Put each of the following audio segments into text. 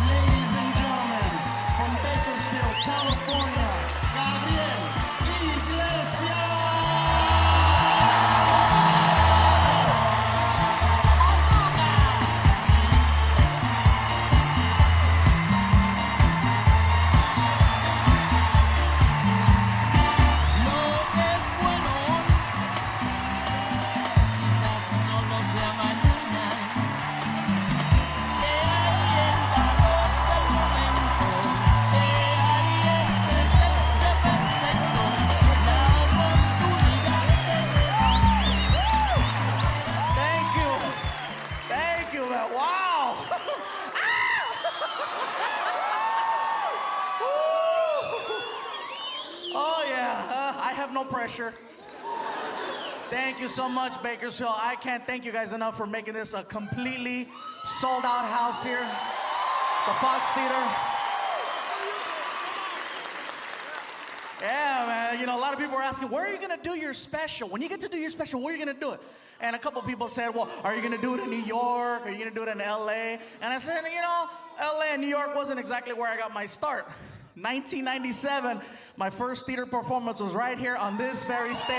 Ladies and gentlemen, from Bakersfield, California, Gabriel, Iglesias! Thank you, man. Wow. Oh, yeah. I have no pressure. Thank you so much, Bakersfield. I can't thank you guys enough for making this a completely sold-out house here. The Fox Theater. Yeah, man. You know, a lot of people are asking, where are you going to do your special? When you get to do your special, where are you going to do it? And a couple people said, well, are you going to do it in New York? Are you going to do it in L.A.? And I said, you know, L.A. and New York wasn't exactly where I got my start. 1997, my first theater performance was right here on this very stage.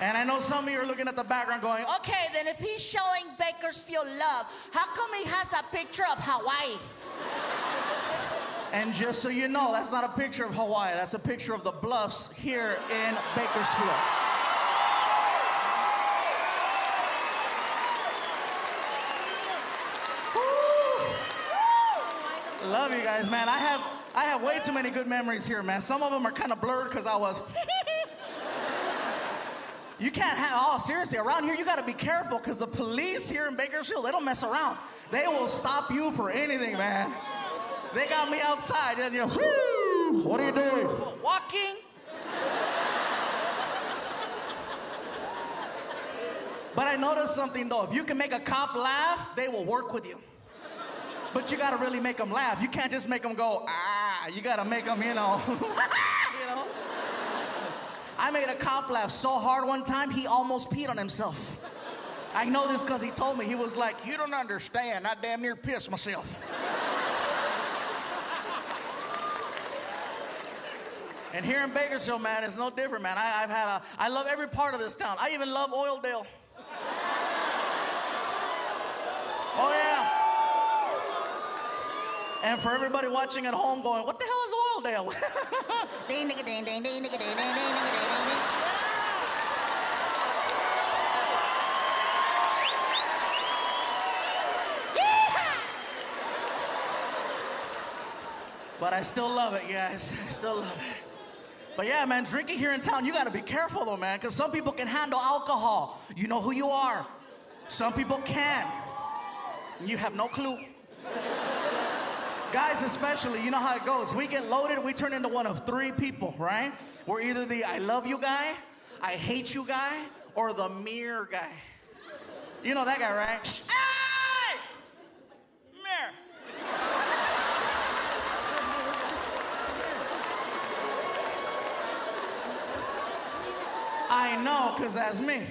And I know some of you are looking at the background going, Okay, then if he's showing Bakersfield love, how come he has a picture of Hawaii? and just so you know, that's not a picture of Hawaii. That's a picture of the bluffs here in Bakersfield. Woo! Love you guys, man. I have way too many good memories here, man. Some of them are kind of blurred because I was... You can't have, oh, seriously, around here you gotta be careful because the police here in Bakersfield, they don't mess around. They will stop you for anything, man. They got me outside and whoo, what are you doing? Walking. But I noticed something though, if you can make a cop laugh, they will work with you. But you gotta really make them laugh. You can't just make them go, ah, you gotta make them, you know. You know? I made a cop laugh so hard one time, he almost peed on himself. I know this because he told me. He was like, you don't understand. I damn near pissed myself. And here in Bakersfield, man, it's no different, man. I love every part of this town. I even love Oildale. Oh, yeah. And for everybody watching at home going, what the hell is Oildale? Ding, ding, ding, ding, ding, ding, ding, ding, ding. But I still love it, guys. I still love it. But yeah, man, drinking here in town, you gotta be careful though, man, because some people can handle alcohol. You know who you are. Some people can't. You have no clue. Guys especially, you know how it goes. We get loaded, we turn into one of three people, right? We're either the I love you guy, I hate you guy, or the mirror guy. You know that guy, right? Hey! Mirror. I know, because that's me.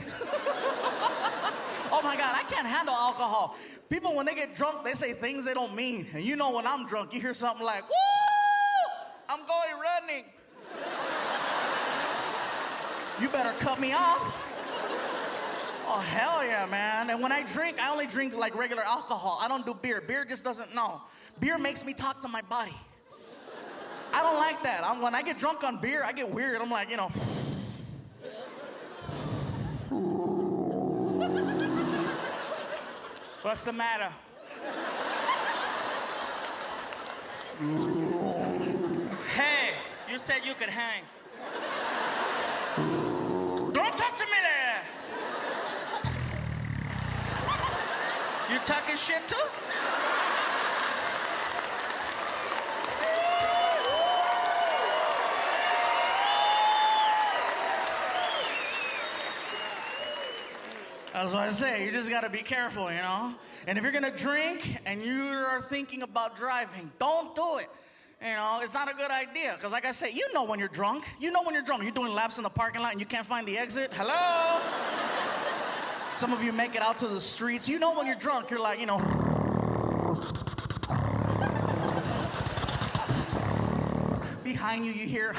Oh my God, I can't handle alcohol. People, when they get drunk, they say things they don't mean. And you know when I'm drunk, you hear something like, woo, I'm going running. You better cut me off. Oh, hell yeah, man. And when I drink, I only drink like regular alcohol. I don't do beer. Beer just doesn't know. Beer makes me talk to my body. I don't like that. When I get drunk on beer, I get weird. I'm like, you know. What's the matter? Hey, you said you could hang. Don't talk to me there. You talking shit too? I That's what I say. You just gotta be careful, you know? And if you're gonna drink and you are thinking about driving, don't do it. You know, it's not a good idea. Because like I say, you know when you're drunk. You know when you're drunk. You're doing laps in the parking lot and you can't find the exit. Hello? Some of you make it out to the streets. You know when you're drunk, you're like, you know. Behind you, you hear.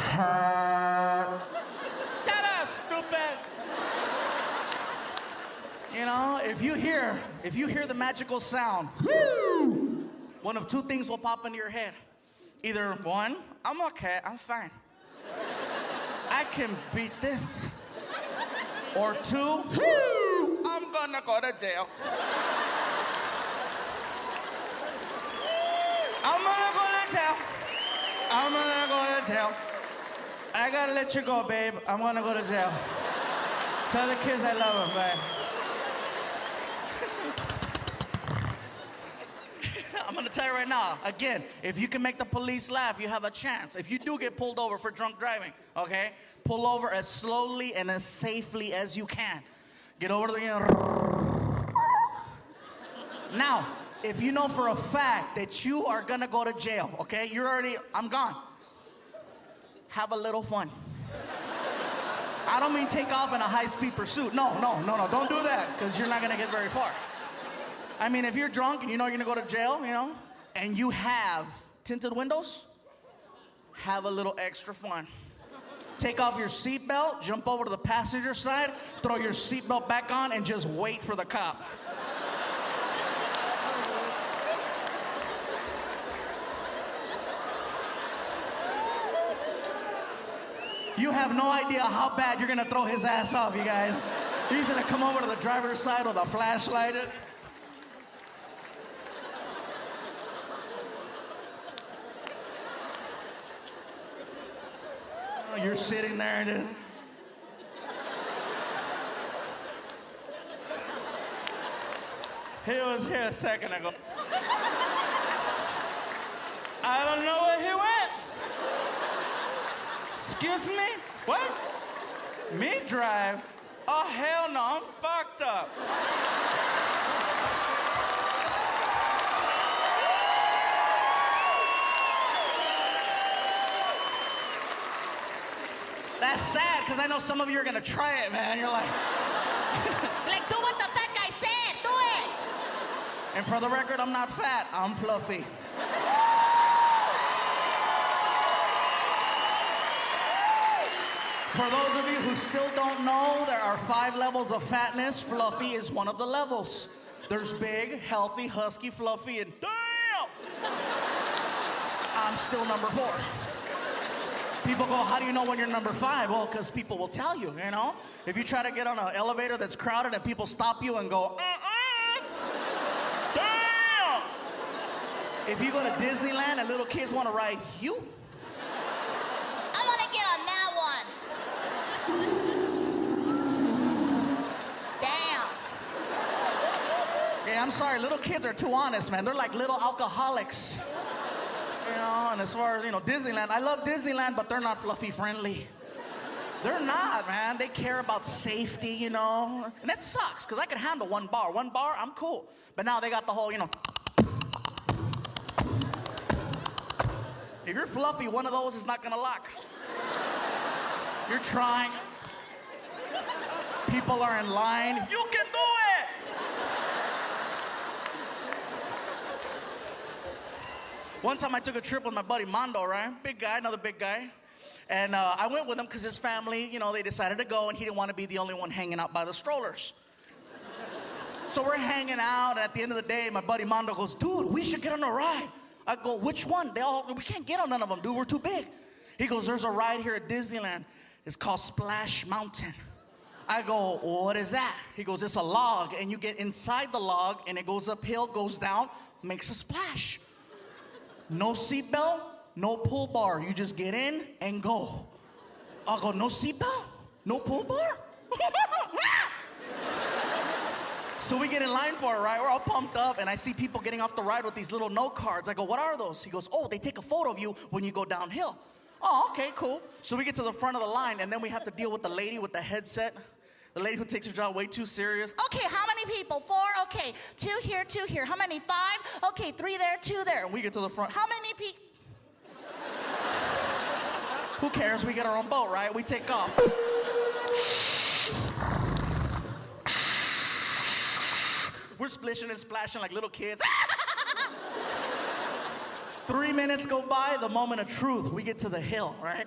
Shut up, stupid. You know, if you hear the magical sound, one of two things will pop into your head. Either one, I'm okay, I'm fine. I can beat this. Or two, I'm gonna go to jail. I'm gonna go to jail. I'm gonna go to jail. I gotta let you go, babe. I'm gonna go to jail. Tell the kids I love them, bye. I'm gonna tell you right now, again, if you can make the police laugh, you have a chance. If you do get pulled over for drunk driving, okay, pull over as slowly and as safely as you can. Get over to the end. Now, if you know for a fact that you are gonna go to jail, okay, I'm gone. Have a little fun. I don't mean take off in a high-speed pursuit. No, don't do that, because you're not gonna get very far. I mean, if you're drunk and you know you're gonna go to jail, you know, and you have tinted windows, have a little extra fun. Take off your seatbelt, jump over to the passenger side, throw your seatbelt back on, and just wait for the cop. You have no idea how bad you're gonna throw his ass off, you guys. He's gonna come over to the driver's side with a flashlight. You're sitting there, dude. He was here a second ago. I don't know where he went. Excuse me? What? Me drive? Oh, hell no, I'm fucked up. That's sad, because I know some of you are gonna try it, man. You're like... Like, do what the fat guy said. Do it. And for the record, I'm not fat. I'm fluffy. For those of you who still don't know, there are 5 levels of fatness. Fluffy is one of the levels. There's big, healthy, husky, fluffy, and damn! I'm still number 4. People go, how do you know when you're number 5? Well, because people will tell you, you know? If you try to get on an elevator that's crowded and people stop you and go, damn! If you go to Disneyland and little kids want to ride you, I want to get on that one. Damn. yeah, I'm sorry, little kids are too honest, man. They're like little alcoholics. You know, and as far as, you know, Disneyland, I love Disneyland, but they're not fluffy friendly. They're not, man. They care about safety, you know. And that sucks, because I can handle 1 bar. 1 bar, I'm cool. But now they got the whole, you know. If you're fluffy, one of those is not gonna lock. You're trying. People are in line. You can do it! One time I took a trip with my buddy Mondo, right? Big guy, another big guy. And I went with him because his family, you know, they decided to go and he didn't want to be the only one hanging out by the strollers. So we're hanging out, and at the end of the day, my buddy Mondo goes, dude, we should get on a ride. I go, which one? We can't get on none of them, dude, we're too big. He goes, there's a ride here at Disneyland. It's called Splash Mountain. I go, what is that? He goes, it's a log, and you get inside the log, and it goes uphill, goes down, makes a splash. No seatbelt, no pull bar. You just get in and go. I go, no seatbelt? No pull bar? So we get in line for it, right? We're all pumped up, and I see people getting off the ride with these little note cards. I go, what are those? He goes, oh, they take a photo of you when you go downhill. Oh, okay, cool. So we get to the front of the line, and then we have to deal with the lady with the headset The lady who takes her job way too serious. Okay, how many people? 4? Okay, 2 here, 2 here. How many? 5? Okay, 3 there, 2 there. And we get to the front. How many people? Who cares? We get our own boat, right? We take off. We're splishing and splashing like little kids. 3 minutes go by, the moment of truth. We get to the hill, right?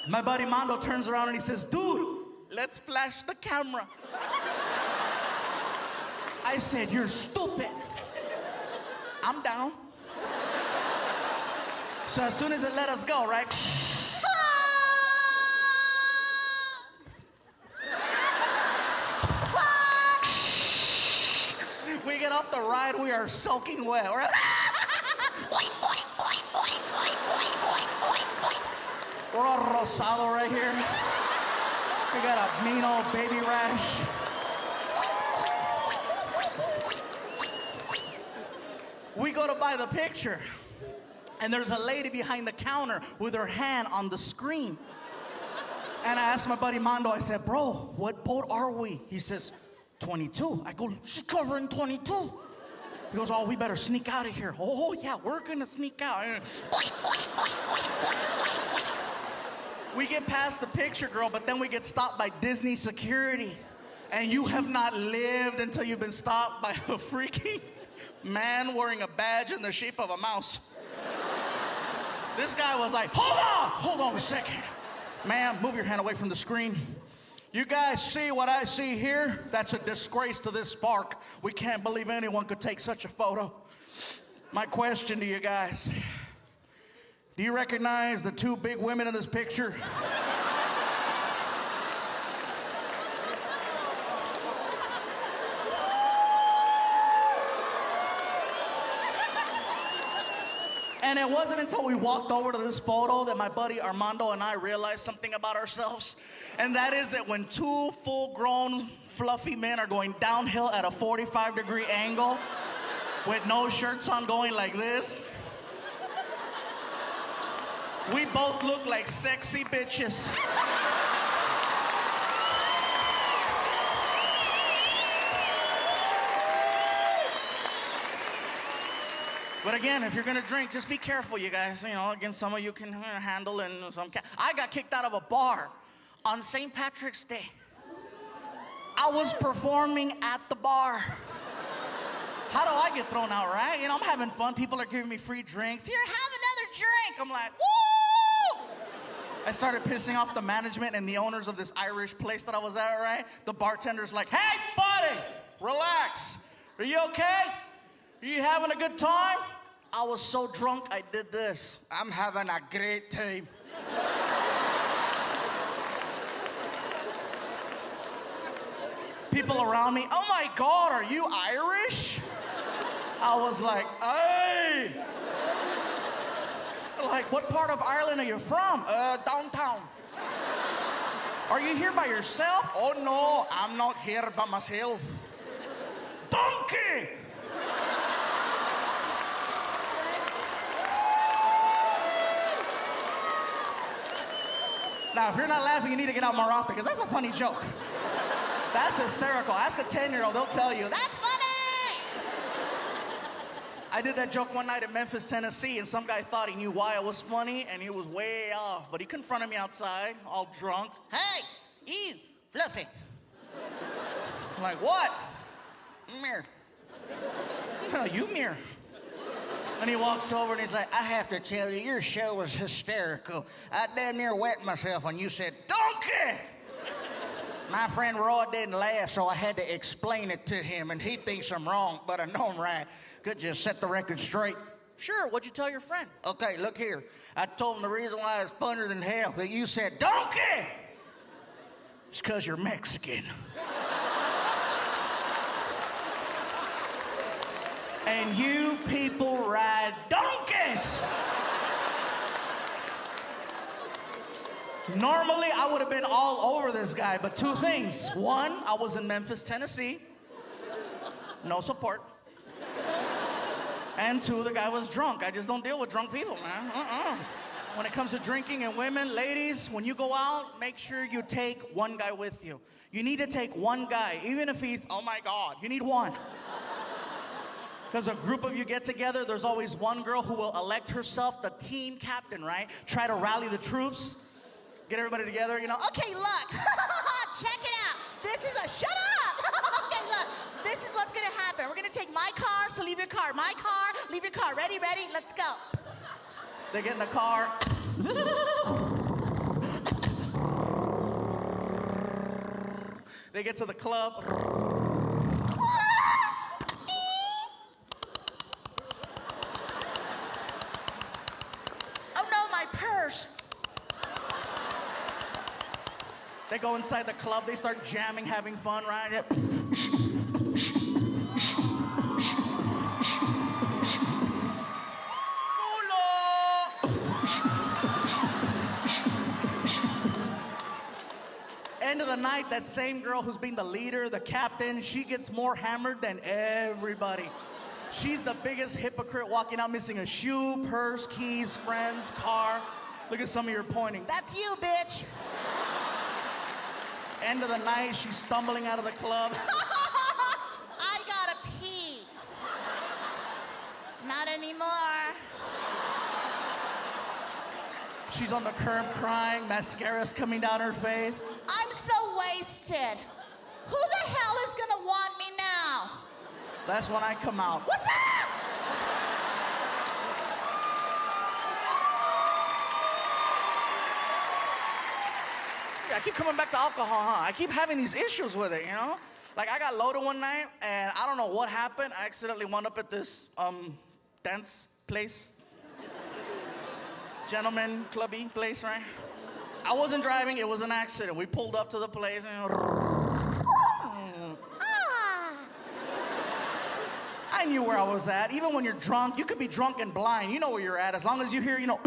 My buddy Mondo turns around and he says, dude, let's flash the camera. I said, you're stupid. I'm down. So as soon as it let us go, right? We get off the ride, we are soaking wet. We're all rosado right here. We got a mean old baby rash. We go to buy the picture, and there's a lady behind the counter with her hand on the screen. And I asked my buddy Mondo, I said, bro, what boat are we? He says, 22. I go, she's covering 22. He goes, oh, we better sneak out of here. Oh, yeah, we're gonna sneak out. We get past the picture girl, but then we get stopped by Disney security. And you have not lived until you've been stopped by a freaking man wearing a badge in the shape of a mouse. This guy was like, hold on a second. Ma'am, move your hand away from the screen. You guys see what I see here? That's a disgrace to this park. We can't believe anyone could take such a photo. My question to you guys, do you recognize the 2 big women in this picture? And it wasn't until we walked over to this photo that my buddy Armando and I realized something about ourselves. And that is that when 2 full-grown, fluffy men are going downhill at a 45-degree angle with no shirts on going like this, we both look like sexy bitches. But again, if you're gonna drink, just be careful, you guys. You know, again, some of you can handle and some can't. I got kicked out of a bar on St. Patrick's Day. I was performing at the bar. How do I get thrown out, right? You know, I'm having fun. People are giving me free drinks. Here, have another drink. I'm like, woo! I started pissing off the management and the owners of this Irish place that I was at, right? The bartender's like, hey, buddy, relax. Are you okay? Are you having a good time? I was so drunk, I did this. I'm having a great time. People around me, oh my God, are you Irish? I was like, hey. Like, what part of Ireland are you from? Downtown. Are you here by yourself? Oh no, I'm not here by myself. Donkey! Now, if you're not laughing, you need to get out more often, because that's a funny joke. That's hysterical. Ask a 10-year-old, they'll tell you, that's funny! I did that joke one night in Memphis, Tennessee, and some guy thought he knew why it was funny, and he was way off. But he confronted me outside, all drunk. Hey, you, Fluffy. I'm like, what? Mirror. No, you mirror. And he walks over and he's like, I have to tell you, your show was hysterical. I damn near wet myself when you said, donkey! My friend Roy didn't laugh, so I had to explain it to him, and he thinks I'm wrong, but I know I'm right. Could you set the record straight? Sure, what'd you tell your friend? Okay, look here. I told him the reason why it's funnier than hell that you said, donkey! It's because you're Mexican. And you people ride donkeys. Normally, I would have been all over this guy, but two things. One, I was in Memphis, Tennessee. No support. And two, the guy was drunk. I just don't deal with drunk people, man. When it comes to drinking and women, ladies, when you go out, make sure you take one guy with you. You need to take one guy, even if he's, oh my God, you need one. Because a group of you get together, there's always one girl who will elect herself the team captain, right? Try to rally the troops. Get everybody together, you know. Okay, look. Check it out. This is a shut up. Okay, look. This is what's gonna happen. We're gonna take my car, so leave your car. My car, leave your car. Ready? Let's go. They get in the car. They get to the club. Oh no, my purse. They go inside the club, they start jamming, having fun, right? End of the night, that same girl who's being the leader, the captain, she gets more hammered than everybody. She's the biggest hypocrite walking out missing a shoe, purse, keys, friends, car. Look at some of your pointing. That's you, bitch. End of the night, she's stumbling out of the club. I gotta pee. Not anymore. She's on the curb crying, mascara's coming down her face. I'm so wasted. Who the hell is gonna want me now? That's when I come out. What's up? I keep coming back to alcohol, huh? I keep having these issues with it, you know? Like, I got loaded one night, and I don't know what happened. I accidentally wound up at this dance place. Gentleman clubby place, right? I wasn't driving, it was an accident. We pulled up to the place, and I knew where I was at. Even when you're drunk, you could be drunk and blind. You know where you're at, as long as you hear, you know.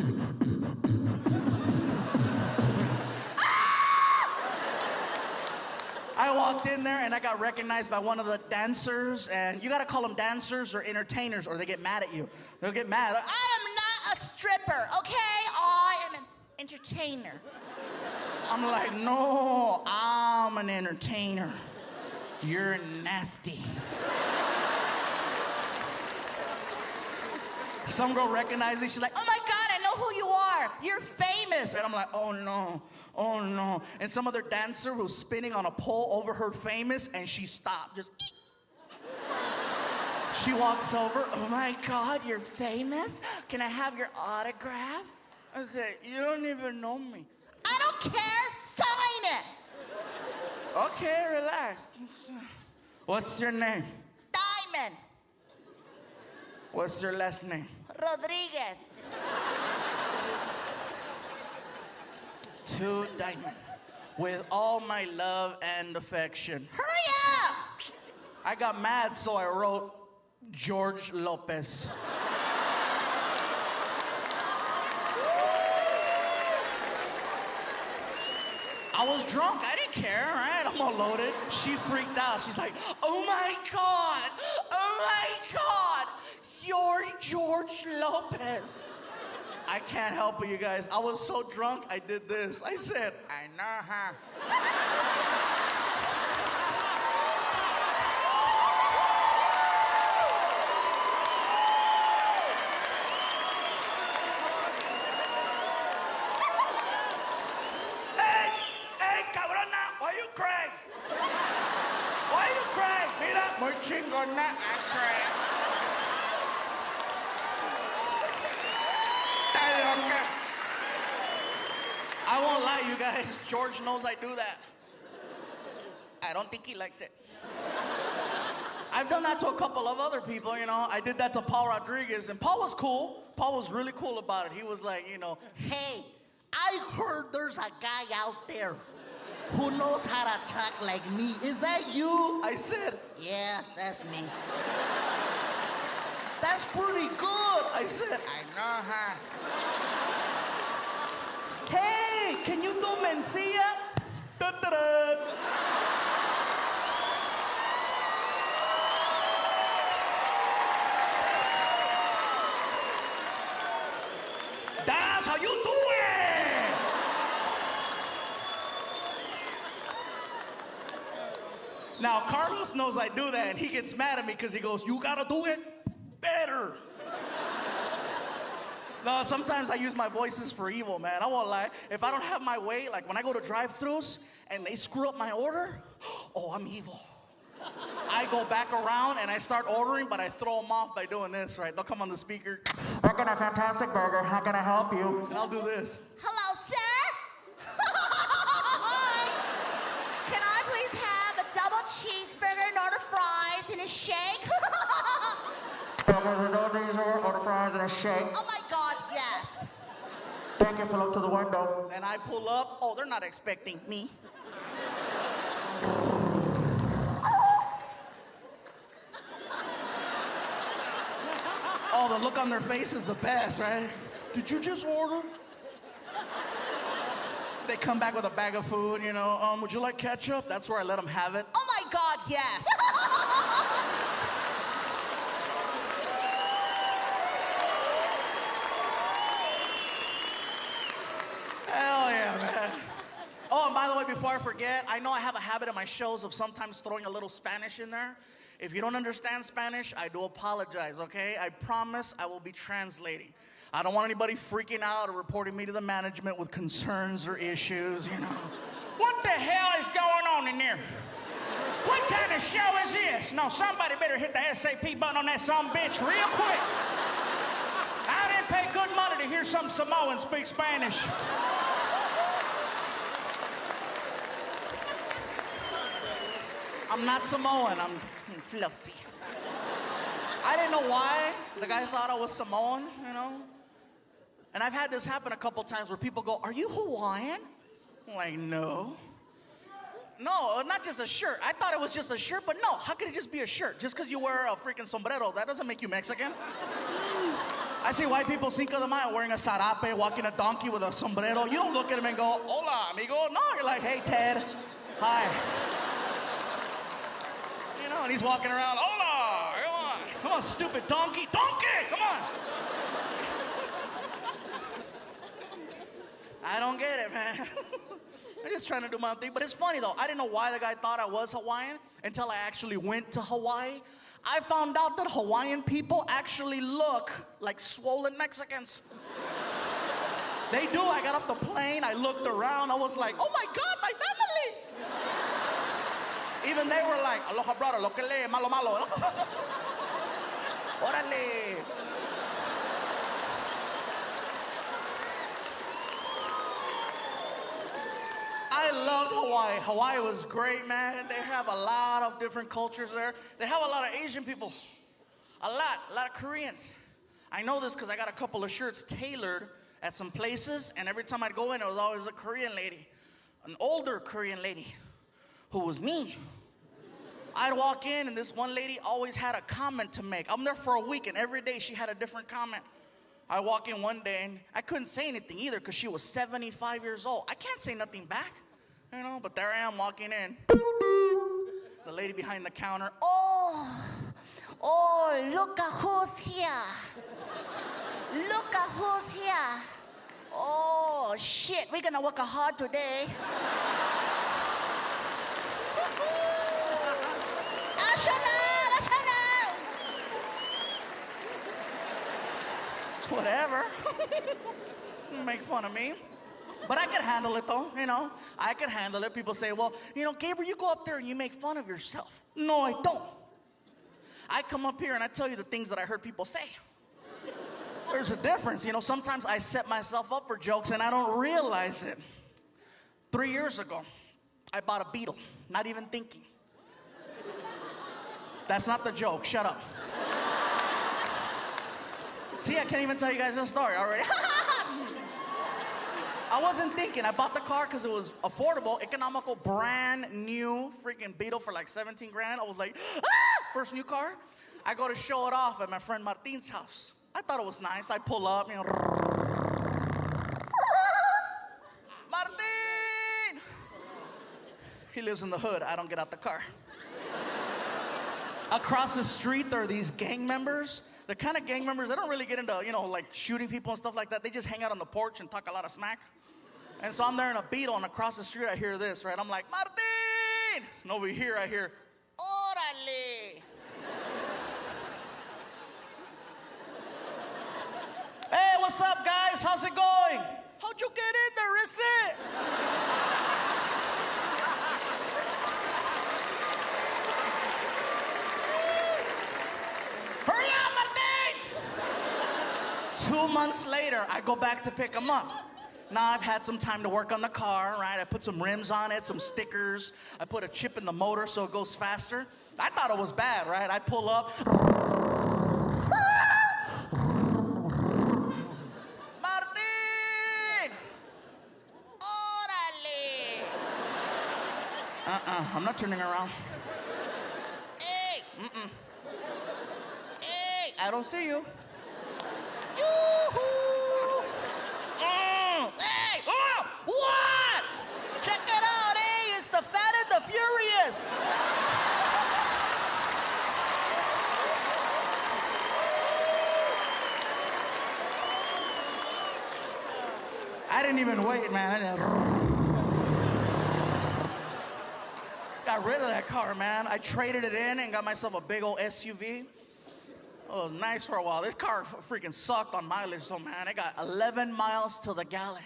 I walked in there and I got recognized by one of the dancers, and you gotta call them dancers or entertainers or they get mad at you. They'll get mad. I am not a stripper, okay? I am an entertainer. I'm like, no, I'm an entertainer. You're nasty. Some girl recognized me. She's like, oh my God, I know who you are. You're famous. And I'm like, oh no, oh no. And some other dancer who's spinning on a pole overheard famous, and she stopped. Just. She walks over. Oh my God, you're famous? Can I have your autograph? I said, you don't even know me. I don't care. Sign it. Okay, relax. What's your name? Diamond. What's your last name? Rodriguez. To Diamond. With all my love and affection. Hurry up. I got mad, so I wrote George Lopez. I was drunk, I didn't care, right? I'm all loaded. She freaked out. She's like, oh my God, you're George Lopez. I can't help it, you guys. I was so drunk, I did this. I said, I know, huh? Muy chingona, I cry. I won't lie, you guys. George knows I do that. I don't think he likes it. I've done that to a couple of other people, you know. I did that to Paul Rodriguez, and Paul was cool. Paul was really cool about it. He was like, you know, hey, I heard there's a guy out there who knows how to talk like me. Is that you? I said, yeah, that's me. That's pretty good. I said, I know, huh? Hey, can you do mencilla? Da-da-da. That's how you do it. Now, Carlos knows I do that, and he gets mad at me because he goes, you gotta do it better. No, sometimes I use my voices for evil, man. I won't lie. If I don't have my way, like when I go to drive-thrus and they screw up my order, oh, I'm evil. I go back around and I start ordering, but I throw them off by doing this, right? They'll come on the speaker. I got a fantastic burger. How can I help you? And I'll do this. Hello, sir. Hi. Can I please have a double cheeseburger and order fries and a shake? Order fries and a shake. Oh my God, yes. Thank you, pull up to the window. And I pull up. Oh, they're not expecting me. Oh, the look on their face is the best, right? Did you just order? They come back with a bag of food, you know. Would you like ketchup? That's where I let them have it. Oh my God, yes. Hell yeah, man. Oh, and by the way, before I forget, I know I have a habit in my shows of sometimes throwing a little Spanish in there. If you don't understand Spanish, I do apologize, okay? I promise I will be translating. I don't want anybody freaking out or reporting me to the management with concerns or issues, you know. What the hell is going on in there? What kind of show is this? No, somebody better hit the SAP button on that sumbitch real quick. I didn't pay good money to hear some Samoan speak Spanish. I'm not Samoan, I'm fluffy. I didn't know why the guy thought I was Samoan, you know? And I've had this happen a couple times where people go, are you Hawaiian? I'm like, no. No, not just a shirt. I thought it was just a shirt, but no, how could it just be a shirt? Just because you wear a freaking sombrero, that doesn't make you Mexican. I see white people, Cinco de Mayo, wearing a sarape, walking a donkey with a sombrero. You don't look at them and go, hola, amigo. No, you're like, hey, Ted. Hi. You know, and he's walking around, hola, come on. Come on, stupid donkey. Donkey, come on. I don't get it, man. I'm just trying to do my own thing. But it's funny, though. I didn't know why the guy thought I was Hawaiian until I actually went to Hawaii. I found out that Hawaiian people actually look like swollen Mexicans. They do. I got off the plane. I looked around. I was like, oh, my God, my family. Even they were like, aloha, brother, lo que le, malo, malo. Órale. I loved Hawaii. Hawaii was great, man. They have a lot of different cultures there. They have a lot of Asian people. A lot of Koreans. I know this because I got a couple of shirts tailored at some places, and every time I'd go in, it was always a Korean lady, an older Korean lady who was mean. I'd walk in, and this one lady always had a comment to make. I'm there for a week, and every day she had a different comment. I walk in one day, and I couldn't say anything either because she was 75 years old. I can't say nothing back, you know, but there I am walking in. The lady behind the counter, Oh, look at who's here. Look at who's here. Oh, shit, we're gonna work hard today. whatever. Make fun of me. But I could handle it though, you know. I could handle it. People say, well, you know, Gabriel, you go up there and you make fun of yourself. No, I don't. I come up here and I tell you the things that I heard people say. There's a difference, you know. Sometimes I set myself up for jokes and I don't realize it. 3 years ago, I bought a Beetle, not even thinking. That's not the joke, shut up. See, I can't even tell you guys this story already. I wasn't thinking. I bought the car because it was affordable, economical, brand new freaking Beetle for like 17 grand. I was like, ah! First new car. I go to show it off at my friend Martin's house. I thought it was nice. I pull up, you know. He lives in the hood. I don't get out the car. Across the street, there are these gang members. The kind of gang members, they don't really get into, like shooting people and stuff like that. They just hang out on the porch and talk a lot of smack. And so I'm there in a Beetle, and across the street, I hear this, right? I'm like, Martin! And over here, I hear, Órale! Hey, what's up, guys? How's it going? How'd you get in there, is it? Hurry up, Martin! 2 months later, I go back to pick him up. Now I've had some time to work on the car, right? I put some rims on it, some stickers. I put a chip in the motor so it goes faster. I thought it was bad, right? I pull up. Martin! Órale! I'm not turning around. Hey! Hey! I don't see you. Yoo-hoo! Hey! Oh! What? Check it out, hey! It's the Fat and the Furious! I didn't even wait, man. Got rid of that car, man. I traded it in and got myself a big old SUV. It was nice for a while. This car freaking sucked on mileage, so man, I got 11 miles to the gallon.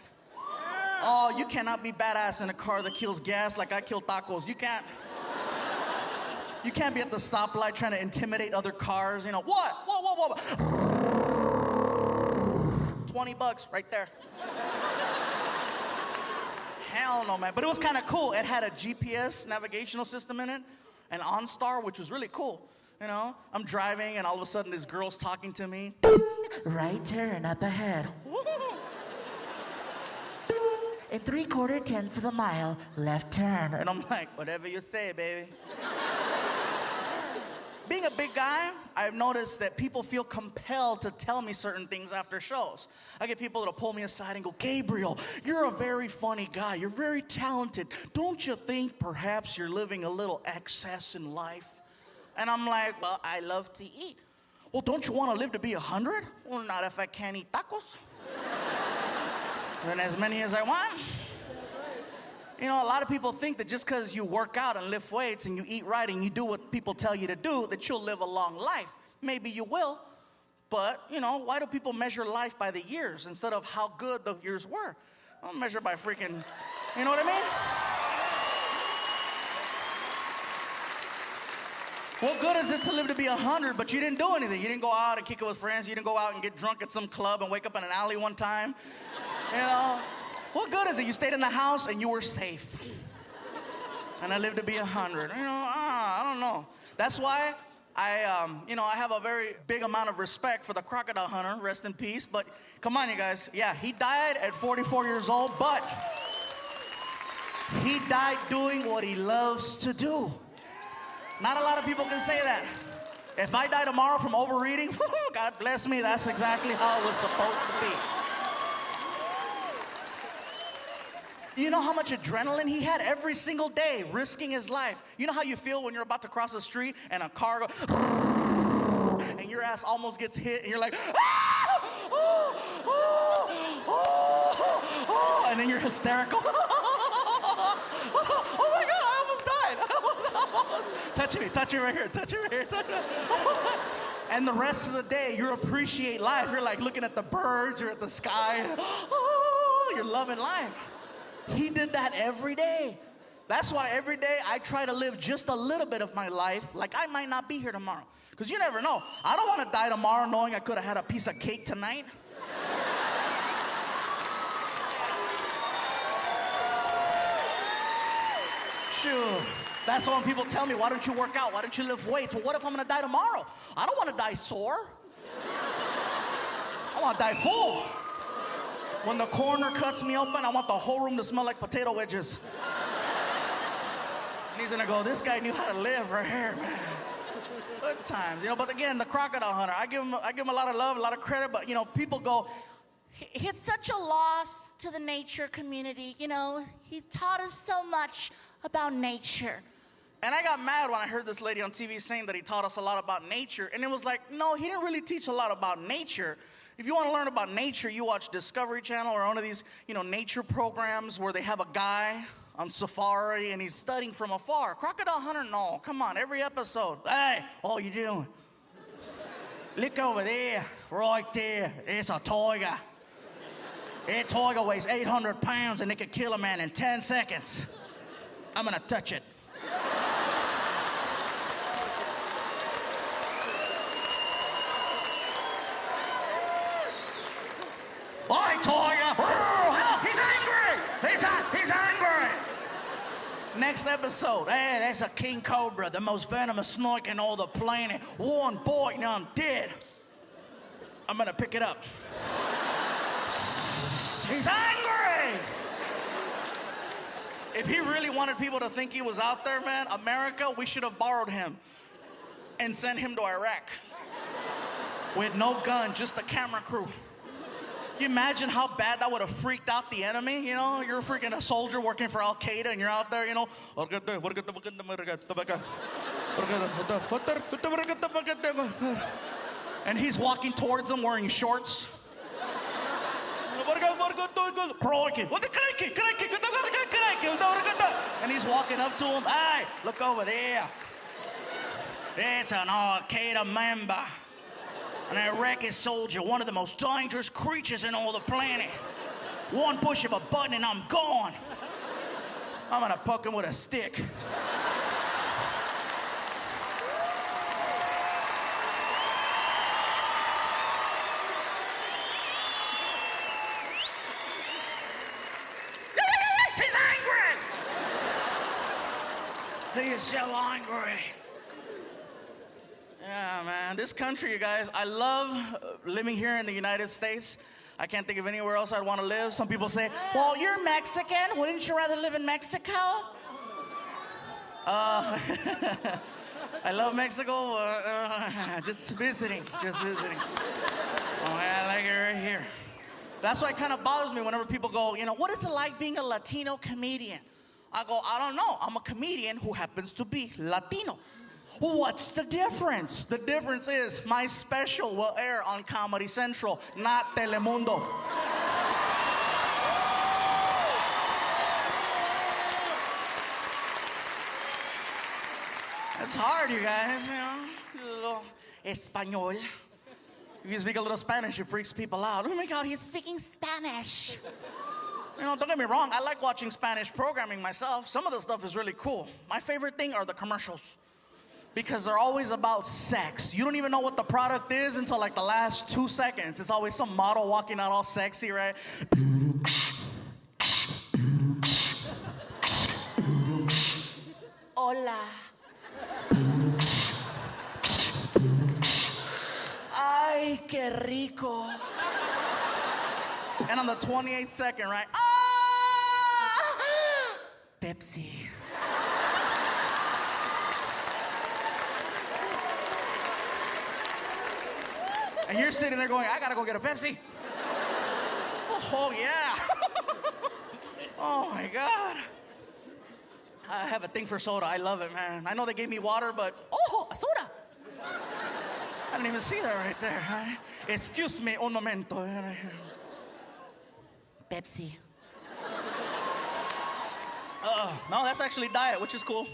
Oh, you cannot be badass in a car that kills gas like I kill tacos. You can't. You can't be at the stoplight trying to intimidate other cars. What? Whoa. $20 right there. Hell no, man. But it was kind of cool. It had a GPS navigational system in it, an OnStar, which was really cool. I'm driving, and all of a sudden, this girl's talking to me. Right turn up ahead. In 3/4 of a mile, left turn. And I'm like, whatever you say, baby. Being a big guy, I've noticed that people feel compelled to tell me certain things after shows. I get people that'll pull me aside and go, Gabriel, you're a very funny guy. You're very talented. Don't you think perhaps you're living a little excess in life? And I'm like, well, I love to eat. Well, don't you want to live to be 100? Well, not if I can't eat tacos. Then as many as I want. A lot of people think that just because you work out and lift weights and you eat right and you do what people tell you to do, that you'll live a long life. Maybe you will, but, why do people measure life by the years instead of how good the years were? I'll measure by freaking, you know what I mean? What good is it to live to be 100, but you didn't do anything? You didn't go out and kick it with friends. You didn't go out and get drunk at some club and wake up in an alley one time. What good is it? You stayed in the house and you were safe. And I lived to be 100. I don't know. That's why I have a very big amount of respect for the crocodile hunter. Rest in peace. But come on, you guys. Yeah, he died at 44 years old, but he died doing what he loves to do. Not a lot of people can say that. If I die tomorrow from overeating, God bless me, that's exactly how it was supposed to be. You know how much adrenaline he had every single day, risking his life? You know how you feel when you're about to cross the street and a car goes, and your ass almost gets hit, and you're like, and then you're hysterical. Oh my God, I almost died. Touch me right here, touch me right here. And the rest of the day, you appreciate life. You're like looking at the birds, you're at the sky. You're loving life. He did that every day. That's why every day I try to live just a little bit of my life like I might not be here tomorrow. Because you never know. I don't want to die tomorrow knowing I could have had a piece of cake tonight. Shoot. That's why when people tell me, why don't you work out? Why don't you lift weights? Well, what if I'm going to die tomorrow? I don't want to die sore. I want to die full. When the coroner cuts me open, I want the whole room to smell like potato wedges. And he's gonna go, this guy knew how to live right here, man. Good times, But again, the crocodile hunter, I give him a lot of love, a lot of credit, but people go, it's such a loss to the nature community. He taught us so much about nature. And I got mad when I heard this lady on TV saying that he taught us a lot about nature. And it was like, no, he didn't really teach a lot about nature. If you want to learn about nature, you watch Discovery Channel or one of these, nature programs where they have a guy on safari and he's studying from afar. Crocodile hunter, no, come on, every episode. Hey, what you doing? Look over there, right there. It's a tiger. That tiger weighs 800 pounds and it could kill a man in 10 seconds. I'm gonna touch it. Oi, tiger! Oh, help! He's angry! He's angry! Next episode, hey, that's a king cobra, the most venomous snake in all the planet. One bite and I'm dead. I'm gonna pick it up. He's angry! If he really wanted people to think he was out there, man, America, we should have borrowed him and sent him to Iraq. With no gun, just a camera crew. You imagine how bad that would have freaked out the enemy? You're freaking a soldier working for Al Qaeda and you're out there, and he's walking towards them wearing shorts. And he's walking up to him. Hey, look over there. It's an Al Qaeda member. An Iraqi soldier, one of the most dangerous creatures in all the planet. One push of a button and I'm gone. I'm gonna poke him with a stick. He's angry! He is so angry. Yeah, man, this country, you guys, I love living here in the United States. I can't think of anywhere else I'd want to live. Some people say, well, you're Mexican. Wouldn't you rather live in Mexico? I love Mexico. Just visiting. Oh, yeah, I like it right here. That's why it kind of bothers me whenever people go, what is it like being a Latino comedian? I go, I don't know. I'm a comedian who happens to be Latino. What's the difference? The difference is my special will air on Comedy Central, not Telemundo. It's hard, you guys, A little Espanol. If you speak a little Spanish, it freaks people out. Oh my God, he's speaking Spanish. Don't get me wrong, I like watching Spanish programming myself. Some of the stuff is really cool. My favorite thing are the commercials. Because they're always about sex. You don't even know what the product is until like the last 2 seconds. It's always some model walking out all sexy, right? Hola. Ay, qué rico. And on the 28th second, right? Pepsi. And you're sitting there going, I gotta go get a Pepsi. Oh, yeah. Oh, my God. I have a thing for soda. I love it, man. I know they gave me water, but, a soda. I didn't even see that right there. Right? Excuse me un momento. Pepsi. No, that's actually diet, which is cool.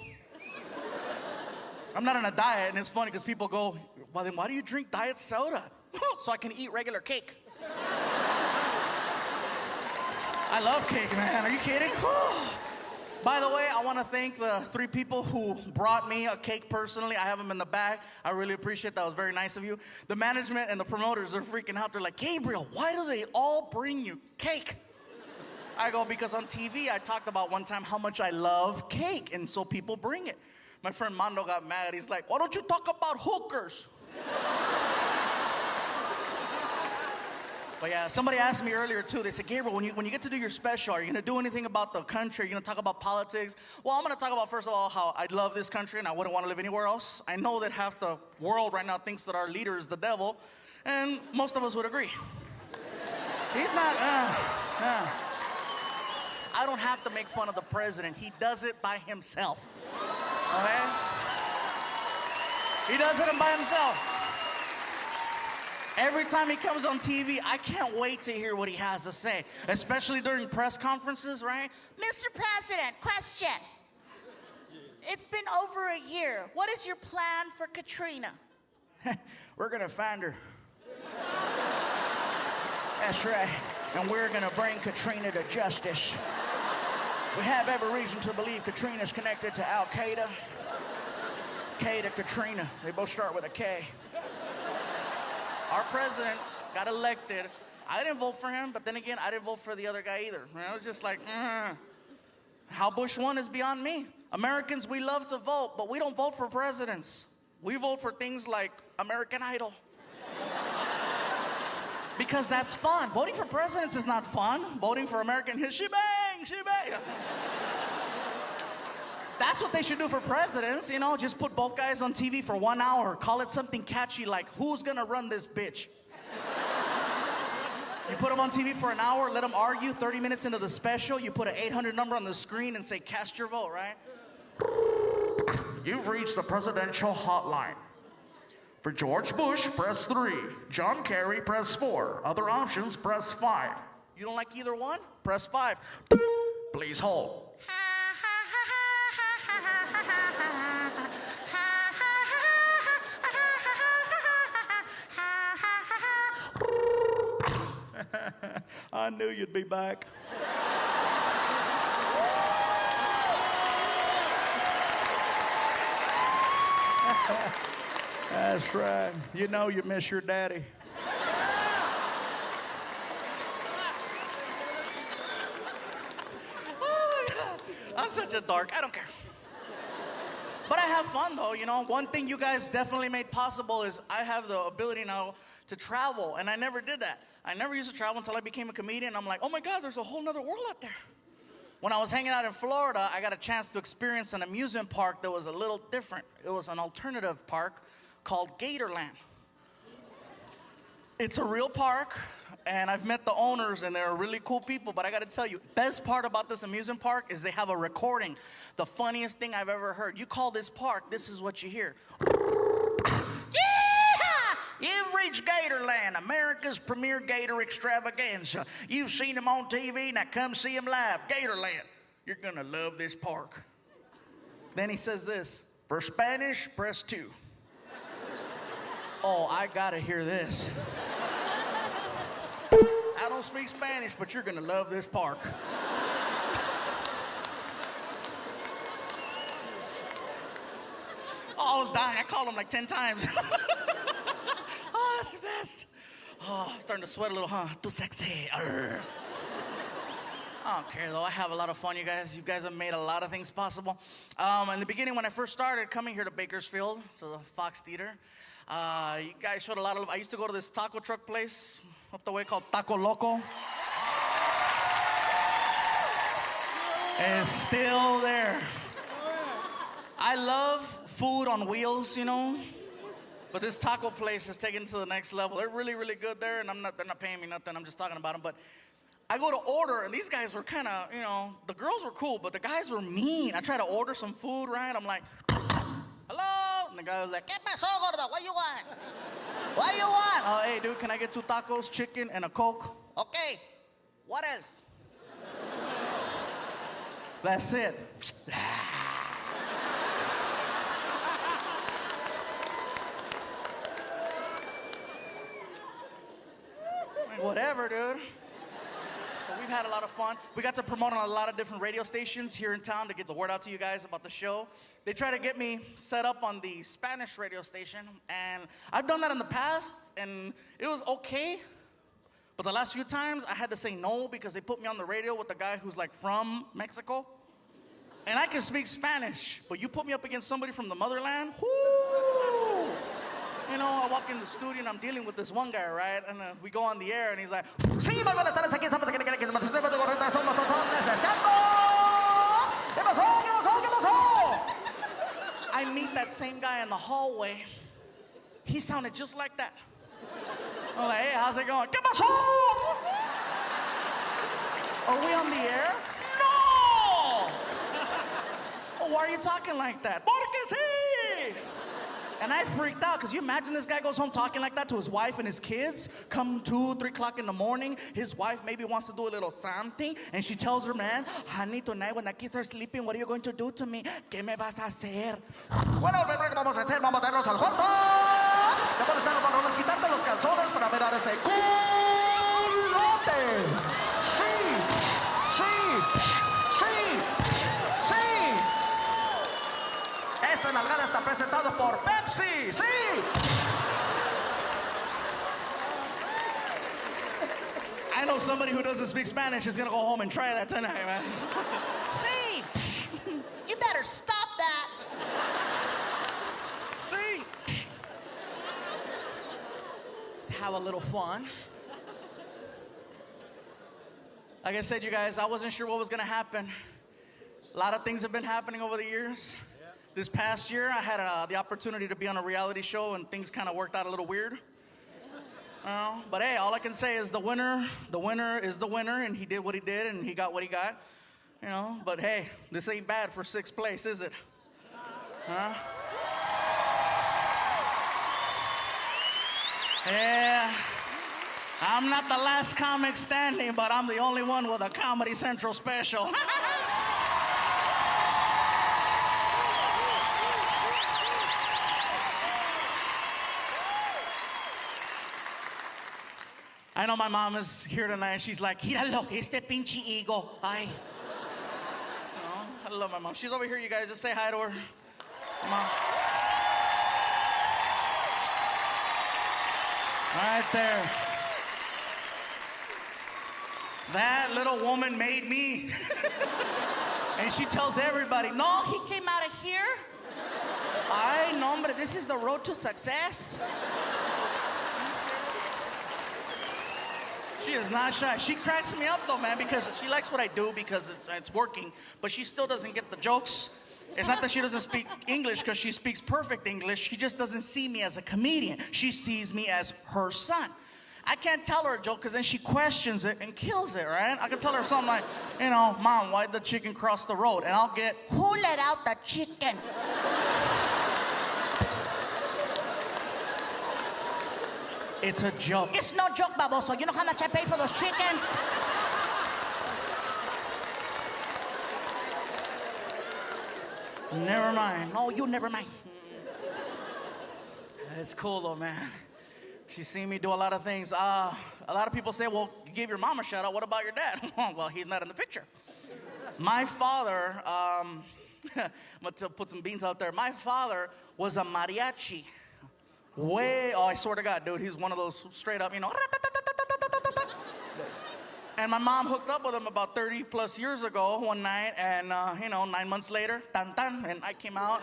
I'm not on a diet, and it's funny because people go, well, then why do you drink diet soda? So I can eat regular cake. I love cake, man. Are you kidding? By the way, I want to thank the 3 people who brought me a cake personally. I have them in the bag. I really appreciate that. It was very nice of you. The management and the promoters are freaking out. They're like, Gabriel, why do they all bring you cake? I go, because on TV, I talked about one time how much I love cake, and so people bring it. My friend Mando got mad. He's like, why don't you talk about hookers? But yeah, somebody asked me earlier too. They said, Gabriel, when you get to do your special, are you gonna do anything about the country? Are you gonna talk about politics? Well, I'm gonna talk about, first of all, how I love this country and I wouldn't want to live anywhere else. I know that half the world right now thinks that our leader is the devil, and most of us would agree. He's not. I don't have to make fun of the president. He does it by himself. Okay? He does it by himself. Every time he comes on TV, I can't wait to hear what he has to say, especially during press conferences, right? Mr. President, question. It's been over a year. What is your plan for Katrina? We're gonna find her. That's right. And we're gonna bring Katrina to justice. We have every reason to believe Katrina's connected to Al Qaeda. K to Katrina. They both start with a K. Our president got elected. I didn't vote for him, but then again, I didn't vote for the other guy either. I was just like, How Bush won is beyond me. Americans, we love to vote, but we don't vote for presidents. We vote for things like American Idol. Because that's fun. Voting for presidents is not fun. Voting for American hit, shebang, shebang. That's what they should do for presidents, you know, just put both guys on TV for 1 hour. Call it something catchy like, who's gonna run this bitch? You put them on TV for an hour, let them argue. 30 minutes into the special, you put an 800 number on the screen and say, cast your vote, right? You've reached the presidential hotline. For George Bush, press 3. John Kerry, press 4. Other options, press 5. You don't like either one? Press 5. Please hold. I knew you'd be back. That's right. You know you miss your daddy. Oh my God. I'm such a dork. I don't care. But I have fun though, you know. One thing you guys definitely made possible is I have the ability now to travel, and I never did that. I never used to travel until I became a comedian. I'm like, oh my God, there's a whole nother world out there. When I was hanging out in Florida, I got a chance to experience an amusement park that was a little different. It was an alternative park called Gatorland. It's a real park, and I've met the owners, and they're really cool people, but I gotta tell you, best part about this amusement park is they have a recording. The funniest thing I've ever heard. You call this park, this is what you hear. You've reached Gatorland, America's premier gator extravaganza. You've seen them on TV, now come see them live. Gatorland, you're gonna love this park. Then he says this. For Spanish, press 2. Oh, I gotta hear this. I don't speak Spanish, but you're gonna love this park. Oh, I was dying. I called him like 10 times. Oh, that's the best. Oh, I'm starting to sweat a little, huh? Too sexy. Arr. I don't care, though. I have a lot of fun, you guys. You guys have made a lot of things possible. In the beginning, when I first started coming here to Bakersfield, to the Fox Theater, you guys showed a lot of love. I used to go to this taco truck place up the way called Taco Loco. It's still there. I love food on wheels, you know. But this taco place is taken to the next level. They're really, really good there, and they're not paying me nothing. I'm just talking about them. But I go to order, and these guys were kind of, you know, the girls were cool, but the guys were mean. I try to order some food, right? I'm like, hello? And the guy was like, ¿Qué pasó, gordo? What you want? What you want? Oh, hey, dude, can I get 2 tacos, chicken, and a Coke? Okay. What else? That's it. Whatever, dude. But we've had a lot of fun. We got to promote on a lot of different radio stations here in town to get the word out to you guys about the show. They try to get me set up on the Spanish radio station, and I've done that in the past, and it was okay. But the last few times, I had to say no because they put me on the radio with a guy who's like from Mexico. And I can speak Spanish, but you put me up against somebody from the motherland, whoo! You know, I walk in the studio and I'm dealing with this one guy, right? And we go on the air and he's like, I meet that same guy in the hallway. He sounded just like that. I'm like, hey, how's it going? ¿Qué pasó? Are we on the air? No! Well, why are you talking like that? Porque sí. And I freaked out, because you imagine this guy goes home talking like that to his wife and his kids, come 2, 3 o'clock in the morning, his wife maybe wants to do a little something, and she tells her man, honey, tonight when the kids are sleeping, what are you going to do to me? ¿Qué me vas a hacer? Bueno, ¿qué vamos a hacer? Vamos a irnos al cuarto. Te pones a los pantalones, quitarte los calzones para ver a ese culote. Sí, sí, sí, sí. Esta nalgada está presentado por Pepsi, sí. I know somebody who doesn't speak Spanish is gonna go home and try that tonight, man. See, you better stop that. See? Let's have a little fun. Like I said, you guys, I wasn't sure what was gonna happen. A lot of things have been happening over the years. This past year, I had the opportunity to be on a reality show, and things kind of worked out a little weird. But hey, all I can say is the winner is the winner, and he did what he did, and he got what he got. You know, but hey, this ain't bad for 6th place, is it? Huh? Yeah. I'm not the last comic standing, but I'm the only one with a Comedy Central special. I know my mom is here tonight. She's like, míralo, este pinche ego. Ay. No, I love my mom. She's over here, you guys. Just say hi to her. Mom. Right there. That little woman made me. And she tells everybody, no, he came out of here. Ay, no, hombre, this is the road to success. She is not shy. She cracks me up though, man, because she likes what I do because it's working, but she still doesn't get the jokes. It's not that she doesn't speak English, because she speaks perfect English. She just doesn't see me as a comedian. She sees me as her son. I can't tell her a joke because then she questions it and kills it, right? I can tell her something like, you know, Mom, why'd the chicken cross the road? And I'll get, Who let out the chicken? it's a joke. It's no joke, baboso. You know how much I pay for those chickens? Never mind. No, you never mind. It's cool though, man. She's seen me do a lot of things. A lot of people say, well, you gave your mom a shout out. What about your dad? Well, he's not in the picture. My father, I'm gonna put some beans out there. My father was a mariachi. I swear to God, dude, he's one of those straight up, you know. And my mom hooked up with him about 30 plus years ago one night, and, 9 months later, tan tan, and I came out.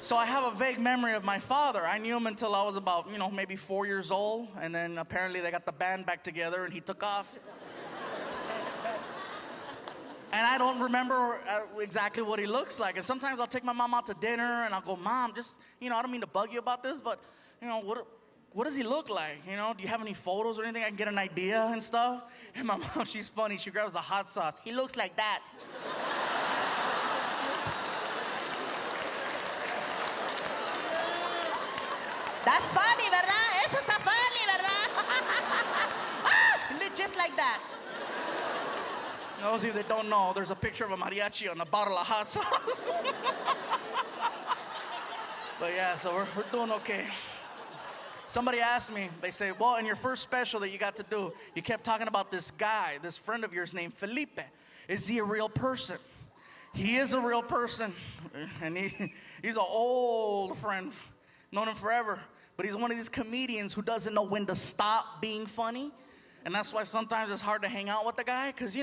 So I have a vague memory of my father. I knew him until I was about, maybe 4 years old, and then apparently they got the band back together, and he took off. And I don't remember exactly what he looks like. And sometimes I'll take my mom out to dinner, and I'll go, Mom, just, I don't mean to bug you about this, but, what does he look like? Do you have any photos or anything I can get an idea and stuff? And my mom, she's funny. She grabs the hot sauce. He looks like that. That's funny, ¿verdad? Eso está funny, ¿verdad? Just like that. Those of you that don't know, there's a picture of a mariachi on a bottle of hot sauce. But yeah, so we're doing okay. Somebody asked me, they say, well, in your first special that you got to do, you kept talking about this guy, this friend of yours named Felipe. Is he a real person? He is a real person. And he's an old friend, known him forever. But he's one of these comedians who doesn't know when to stop being funny. And that's why sometimes it's hard to hang out with the guy, because,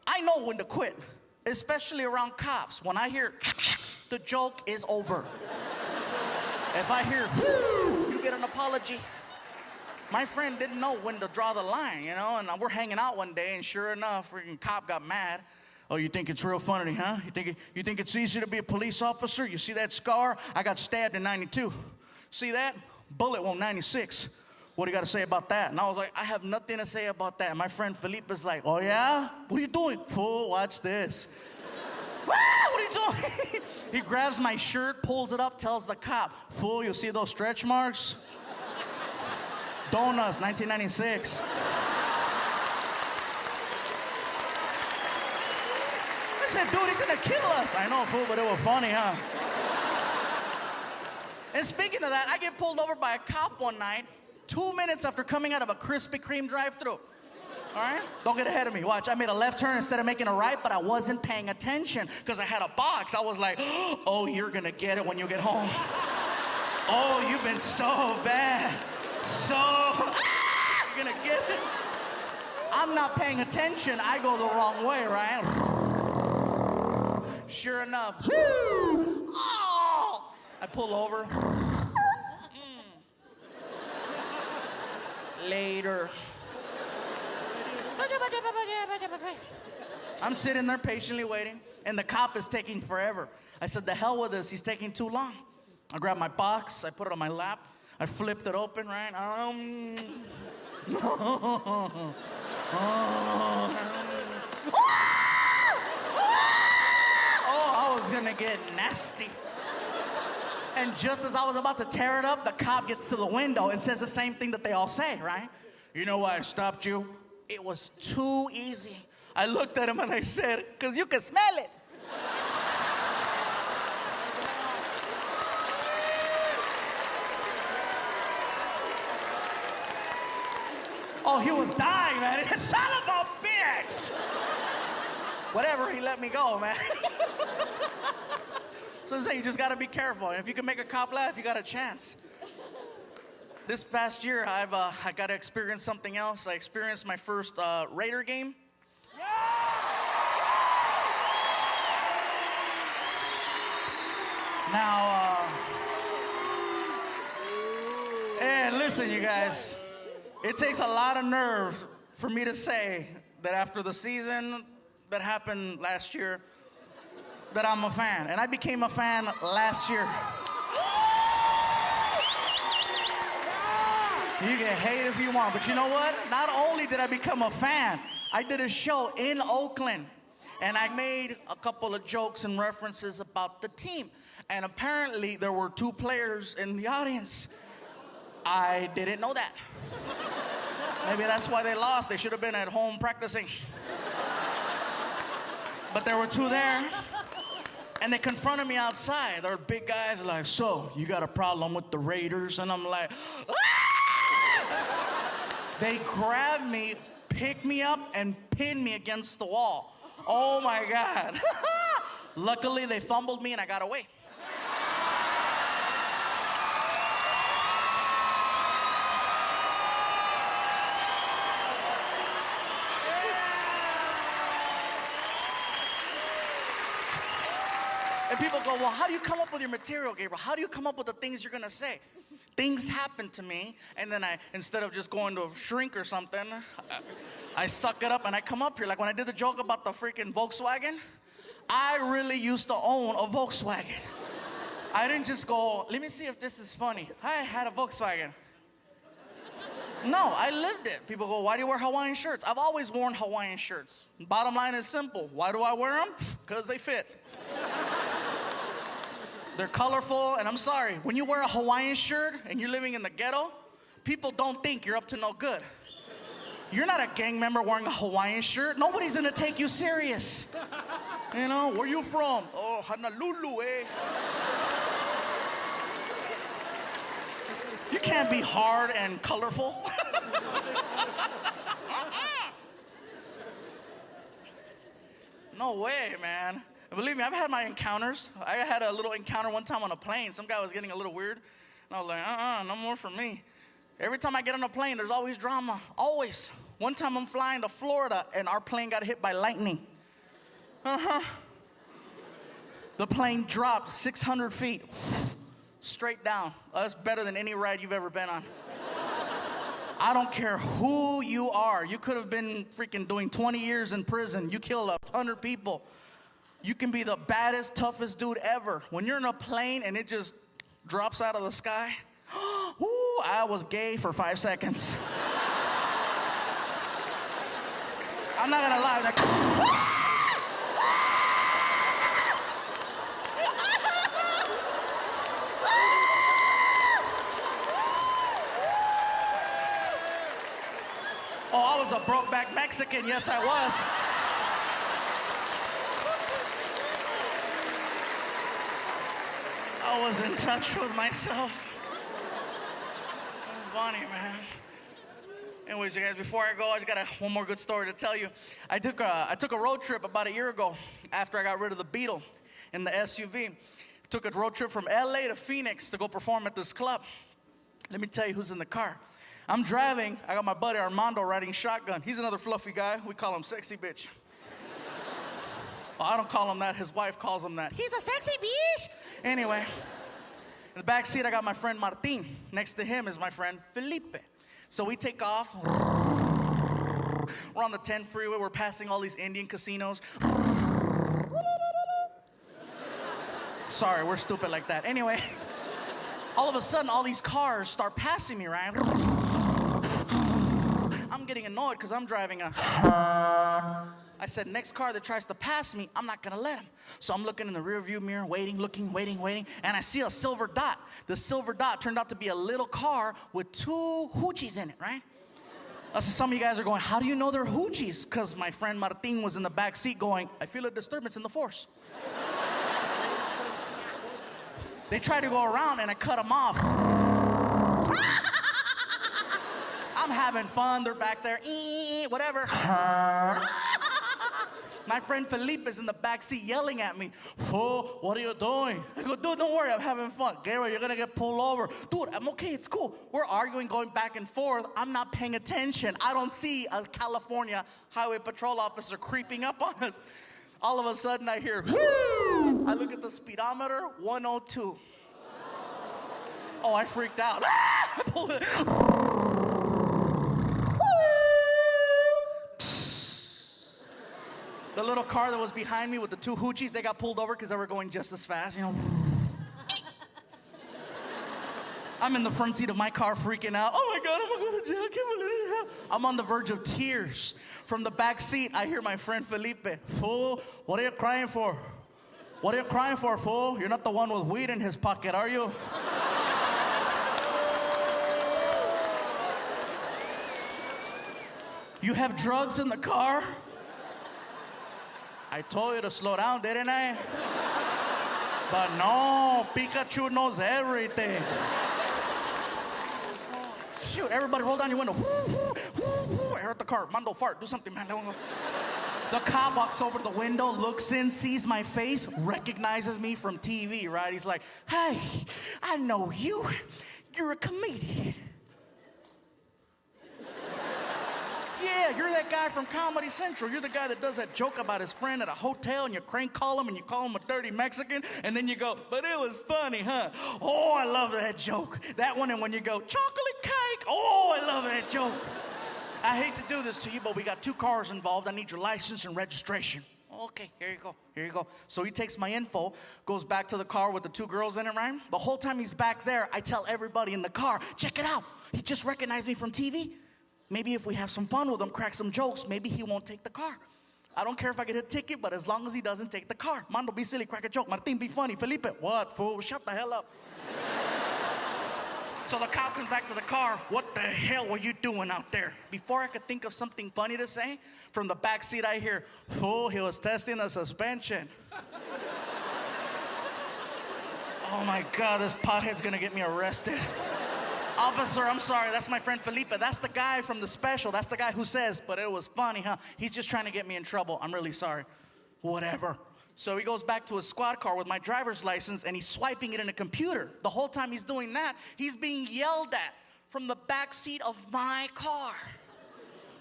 I know when to quit, especially around cops. When I hear, the joke is over. If I hear, you get an apology. My friend didn't know when to draw the line, and we're hanging out one day, and sure enough, freaking cop got mad. Oh, you think it's real funny, huh? You think it's easy to be a police officer? You see that scar? I got stabbed in 92. See that? Bullet wound 96. what do you got to say about that? And I was like, I have nothing to say about that. And my friend Felipe is like, oh yeah? What are you doing? Fool, watch this. What are you doing? He grabs my shirt, pulls it up, tells the cop, fool, you see those stretch marks? Donuts, 1996. I said, dude, he's gonna kill us. I know, fool, but it was funny, huh? And speaking of that, I get pulled over by a cop one night, 2 minutes after coming out of a Krispy Kreme drive-thru. All right? Don't get ahead of me. Watch, I made a left turn instead of making a right, but I wasn't paying attention because I had a box. I was like, oh, you're gonna get it when you get home. Oh, you've been so bad. You're gonna get it. I'm not paying attention. I go the wrong way, right? Sure enough. Oh! I pull over. Later. I'm sitting there patiently waiting, and the cop is taking forever. I said, the hell with this, he's taking too long. I grabbed my box, I put it on my lap, I flipped it open, right? I was gonna get nasty. And just as I was about to tear it up, the cop gets to the window and says the same thing that they all say, right? You know why I stopped you? It was too easy. I looked at him and I said, because you can smell it. Oh, he was dying, man. Son of a bitch! Whatever, he let me go, man. So I'm saying you just gotta be careful. And if you can make a cop laugh, you got a chance. This past year, I got to experience something else. I experienced my first Raider game. Now, and listen, you guys, it takes a lot of nerve for me to say that after the season that happened last year, that I'm a fan. And I became a fan last year. You can hate if you want, but you know what? Not only did I become a fan, I did a show in Oakland, and I made a couple of jokes and references about the team. And apparently, there were 2 players in the audience. I didn't know that. Maybe that's why they lost. They should have been at home practicing. But there were 2 there. And they confronted me outside. They're big guys like, so, you got a problem with the Raiders? And I'm like, ah! They grabbed me, picked me up, and pinned me against the wall. Oh my God. Luckily, they fumbled me and I got away. And people go, well, how do you come up with your material, Gabriel? How do you come up with the things you're gonna say? Things happen to me, and then instead of just going to a shrink or something, I suck it up and I come up here. Like when I did the joke about the freaking Volkswagen, I really used to own a Volkswagen. I didn't just go, let me see if this is funny. I had a Volkswagen. No, I lived it. People go, why do you wear Hawaiian shirts? I've always worn Hawaiian shirts. Bottom line is simple. Why do I wear them? Because they fit. They're colorful, and I'm sorry, when you wear a Hawaiian shirt and you're living in the ghetto, people don't think you're up to no good. You're not a gang member wearing a Hawaiian shirt. Nobody's gonna take you serious. You know, where you from? Oh, Honolulu, eh? You can't be hard and colorful. No way, man. Believe me, I've had my encounters. I had a little encounter one time on a plane. Some guy was getting a little weird. And I was like, no more for me. Every time I get on a plane, there's always drama. Always. One time I'm flying to Florida, and our plane got hit by lightning. The plane dropped 600 feet. Straight down. That's better than any ride you've ever been on. I don't care who you are. You could have been freaking doing 20 years in prison. You killed 100 people. You can be the baddest, toughest dude ever. When you're in a plane and it just drops out of the sky, ooh, I was gay for 5 seconds. I'm not gonna lie. Like, oh, I was a broke-back Mexican. Yes, I was. I was in touch with myself. Funny, man. Anyways, you guys, before I go, I just got one more good story to tell you. I took a road trip about a year ago after I got rid of the Beetle in the SUV. Took a road trip from LA to Phoenix to go perform at this club. Let me tell you who's in the car. I'm driving. I got my buddy Armando riding shotgun. He's another fluffy guy. We call him Sexy Bitch. Well, I don't call him that. His wife calls him that. He's a sexy bitch. Anyway, in the back seat, I got my friend Martin. Next to him is my friend Felipe. So we take off. We're on the 10 freeway. We're passing all these Indian casinos. Sorry, we're stupid like that. Anyway, all of a sudden, all these cars start passing me, right? I'm getting annoyed because I'm driving a... I said, next car that tries to pass me, I'm not gonna let him. So I'm looking in the rearview mirror, waiting, and I see a silver dot. The silver dot turned out to be a little car with 2 hoochies in it, right? So some of you guys are going, how do you know they're hoochies? Because my friend Martin was in the back seat going, I feel a disturbance in the force. They tried to go around and I cut them off. I'm having fun, they're back there, whatever. My friend Felipe is in the back seat yelling at me, fool, what are you doing? I go, dude, don't worry, I'm having fun. Gabriel, you're gonna get pulled over. Dude, I'm okay, it's cool. We're arguing, going back and forth. I'm not paying attention. I don't see a California highway patrol officer creeping up on us. All of a sudden I hear, whoo! I look at the speedometer, 102. Oh, I freaked out. I pulled it. The little car that was behind me with the 2 hoochies, they got pulled over because they were going just as fast, you know. I'm in the front seat of my car freaking out. Oh my God, I'm gonna go to jail. I can't believe it. I'm on the verge of tears. From the back seat, I hear my friend Felipe. Fool, what are you crying for? What are you crying for, fool? You're not the one with weed in his pocket, are you? You have drugs in the car? I told you to slow down, didn't I? But no, Pikachu knows everything. Shoot, everybody roll down your window. I heard the car. Mondo, fart, do something, man. The cop walks over to the window, looks in, sees my face, recognizes me from TV, right? He's like, hey, I know you. You're a comedian. Yeah, you're that guy from Comedy Central. You're the guy that does that joke about his friend at a hotel and you crank call him and you call him a dirty Mexican and then you go, but it was funny, huh? Oh, I love that joke. That one, and when you go, chocolate cake. Oh, I love that joke. I hate to do this to you, but we got 2 cars involved. I need your license and registration. Okay, here you go, here you go. So he takes my info, goes back to the car with the 2 girls in it, right? The whole time he's back there, I tell everybody in the car, check it out. He just recognized me from TV. Maybe if we have some fun with him, crack some jokes, maybe he won't take the car. I don't care if I get a ticket, but as long as he doesn't take the car. Mando, be silly, crack a joke. Martin, be funny. Felipe, what, fool? Shut the hell up. So the cop comes back to the car. What the hell were you doing out there? Before I could think of something funny to say, from the back seat I hear, fool, he was testing the suspension. Oh my God, this pothead's gonna get me arrested. Officer, I'm sorry, that's my friend Felipe. That's the guy from the special. That's the guy who says, but it was funny, huh? He's just trying to get me in trouble. I'm really sorry. Whatever. So he goes back to his squad car with my driver's license and he's swiping it in a computer. The whole time he's doing that, he's being yelled at from the back seat of my car.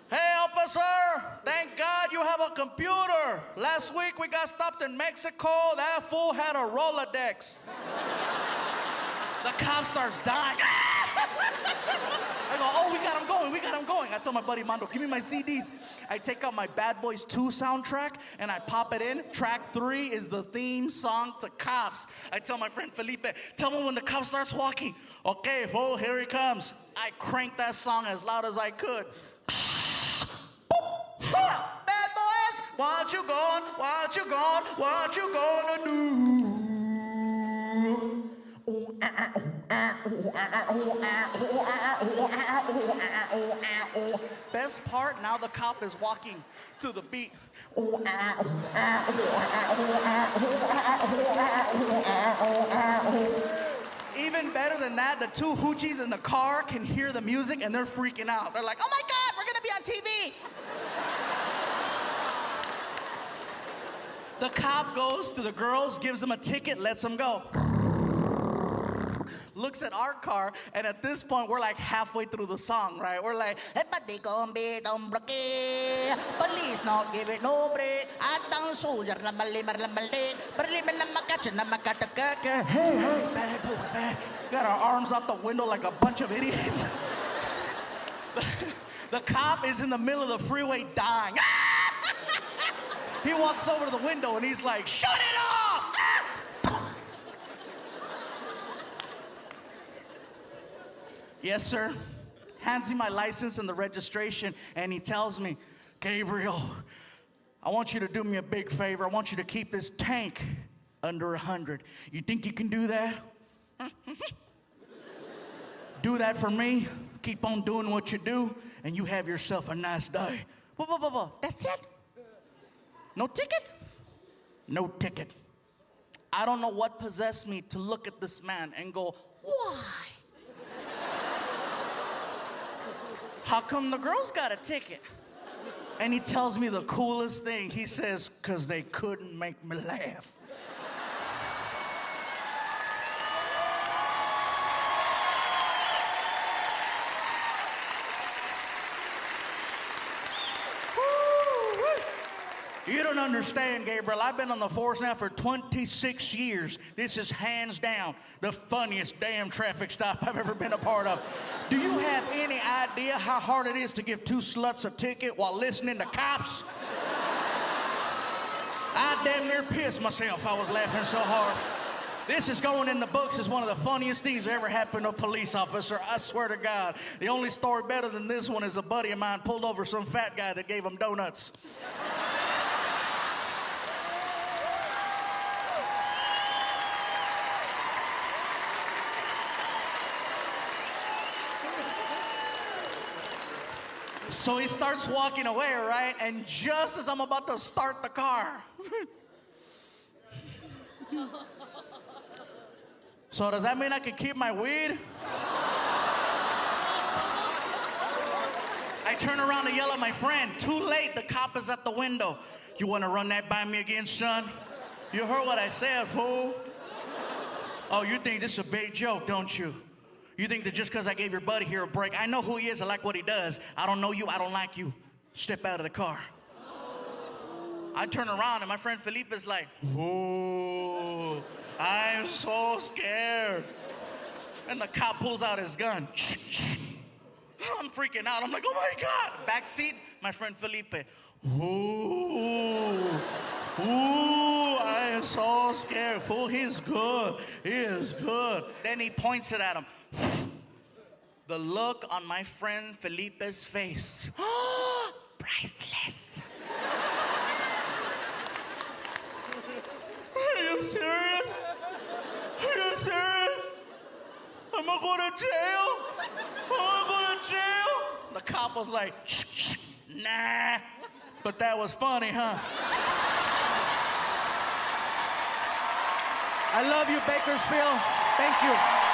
Hey, officer, thank God you have a computer. Last week we got stopped in Mexico. That fool had a Rolodex. The cop starts dying. Ah! I go, oh, we got him going. I tell my buddy Mondo, give me my CDs. I take out my Bad Boys 2 soundtrack and I pop it in. Track 3 is the theme song to Cops. I tell my friend Felipe, tell me when the cop starts walking. Okay, fool, here he comes. I cranked that song as loud as I could. Bad boys, what you gone, what you gone, what you gonna do? Best part, now the cop is walking to the beat. Even better than that, the two hoochies in the car can hear the music and they're freaking out. They're like, oh my God, we're gonna be on TV. The cop goes to the girls, gives them a ticket, lets them go. Looks at our car, and at this point, we're like halfway through the song, right? We're like, Police not give it no break. I down soldier la mali mar la mali. Berlimen na makatcha na makataka. hey, bad boys, man. Got our arms out the window like a bunch of idiots. The cop is in the middle of the freeway dying. He walks over to the window and he's like, shut it off! Yes, sir. Hands me my license and the registration, and he tells me, Gabriel, I want you to do me a big favor. I want you to keep this tank under 100. You think you can do that? Do that for me. Keep on doing what you do, and you have yourself a nice day. That's it? No ticket? No ticket. I don't know what possessed me to look at this man and go, why? How come the girls got a ticket? And he tells me the coolest thing. He says, because they couldn't make me laugh. You don't understand, Gabriel. I've been on the force now for 26 years. This is hands down the funniest damn traffic stop I've ever been a part of. Do you have any idea how hard it is to give two sluts a ticket while listening to Cops? I damn near pissed myself. I was laughing so hard. This is going in the books as one of the funniest things that ever happened to a police officer. I swear to God. The only story better than this one is a buddy of mine pulled over some fat guy that gave him donuts. So he starts walking away, right? And just as I'm about to start the car. So does that mean I can keep my weed? I turn around to yell at my friend. Too late, the cop is at the window. You want to run that by me again, son? You heard what I said, fool. Oh, you think this is a big joke, don't you? You think that just because I gave your buddy here a break, I know who he is, I like what he does. I don't know you, I don't like you. Step out of the car. I turn around and my friend Felipe is like, oh, I'm so scared. And the cop pulls out his gun. I'm freaking out. I'm like, oh my God. Back seat, my friend Felipe. Ooh, I am so scared. Fool, he's good. He is good. Then he points it at him. The look on my friend Felipe's face. Priceless. Are you serious? Are you serious? I'm gonna go to jail? I'm gonna go to jail? The cop was like, shh, nah. But that was funny, huh? I love you, Bakersfield. Thank you.